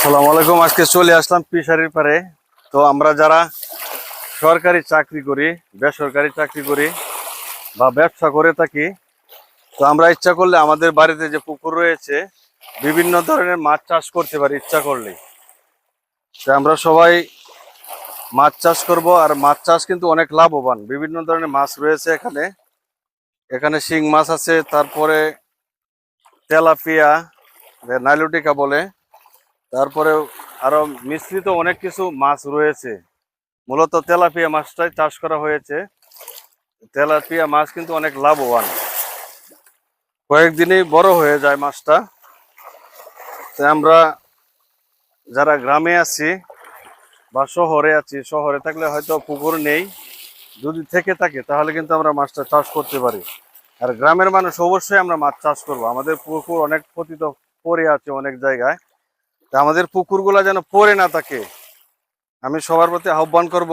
আসসালামু আলাইকুম। আজকে চলে আসলাম ফিশারির পারে। তো আমরা যারা সরকারি চাকরি করি, বেসরকারি চাকরি করি বা ব্যবসা করে থাকি, তো আমরা ইচ্ছা করলে আমাদের বাড়িতে যে পুকুর রয়েছে বিভিন্ন ধরনের মাছ চাষ করতে পারি ইচ্ছা করলে। তো আমরা সবাই মাছ চাষ করব, আর মাছ চাষ কিন্তু অনেক লাভবান। বিভিন্ন ধরনের মাছ রয়েছে এখানে। এখানে শিং মাছ আছে, তারপরে তেলাপিয়া, নাইলুটিকা বলে, তারপরে আরো মিশ্রিত অনেক কিছু মাছ রয়েছে। মূলত তেলাপিয়া মাছটাই চাষ করা হয়েছে। তেলাপিয়া মাছ কিন্তু অনেক লাভবান, কয়েকদিনেই বড় হয়ে যায় মাছটা। তো আমরা যারা গ্রামে আছি বা শহরে আছি, শহরে থাকলে হয়তো পুকুর নেই, যদি থেকে থাকে তাহলে কিন্তু আমরা মাছটা চাষ করতে পারি। আর গ্রামের মানুষ অবশ্যই আমরা মাছ চাষ করব। আমাদের পুকুর অনেক পতিত পড়ে আছে অনেক জায়গায়, তা আমাদের পুকুরগুলো যেন পড়ে না থাকে। আমি সবার প্রতি আহ্বান করব,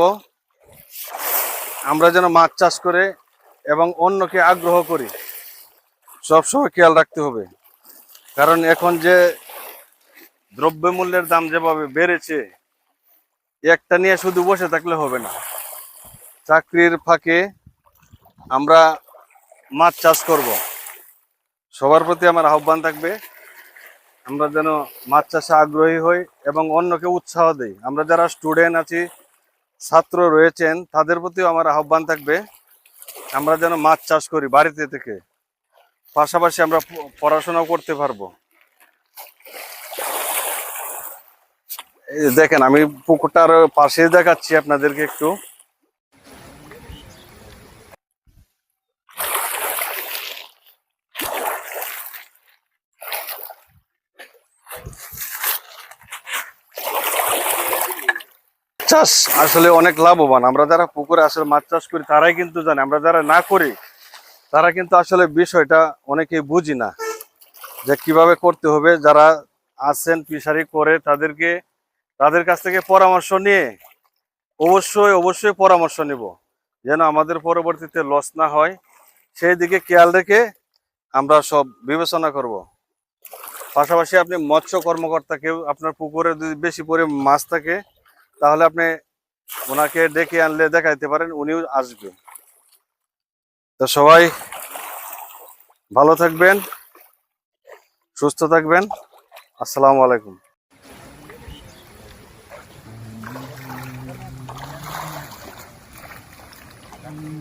আমরা যেন মাছ চাষ করে এবং অন্যকে আগ্রহ করি। সবসময় খেয়াল রাখতে হবে, কারণ এখন যে দ্রব্যমূল্যের দাম যেভাবে বেড়েছে, একটা নিয়ে শুধু বসে থাকলে হবে না। চাকরির ফাঁকে আমরা মাছ চাষ করব। সবার প্রতি আমার আহ্বান থাকবে, আমরা যেন মাছ চাষে আগ্রহী হই এবং অন্যকে উৎসাহ দেই। আমরা যারা স্টুডেন্ট আছি, ছাত্র রয়েছেন, তাদের প্রতিও আমার আহ্বান থাকবে, আমরা যেন মাছ চাষ করি বাড়িতে থেকে। পাশাপাশি আমরা পড়াশোনাও করতে পারবো। এই যে দেখেন, আমি পুকুরটার পাশে দেখাচ্ছি আপনাদেরকে একটু। চাষ আসলে অনেক লাভবান। আমরা যারা পুকুরে আসলে মাছ চাষ করি তারাই কিন্তু জানে, আমরা যারা না করি তারা কিন্তু আসলে বিষয়টা অনেকেই বুঝি না যে কিভাবে করতে হবে। যারা আছেন ফিশারি করে তাদের কাছ থেকে পরামর্শ নিয়ে অবশ্যই অবশ্যই পরামর্শ নিব, যেন আমাদের পরবর্তীতে লস না হয়। সেই দিকে খেয়াল রেখে আমরা সব বিবেচনা করব। পাশাপাশি আপনি মৎস্য কর্মকর্তাকেও, আপনার পুকুরে যদি বেশি পরিমাণ মাছ থাকে তাহলে আপনি ওনাকে ডেকে আনলে দেখাইতে পারেন, উনিও আসবে। তো সবাই ভালো থাকবেন, সুস্থ থাকবেন। আসসালামু আলাইকুম।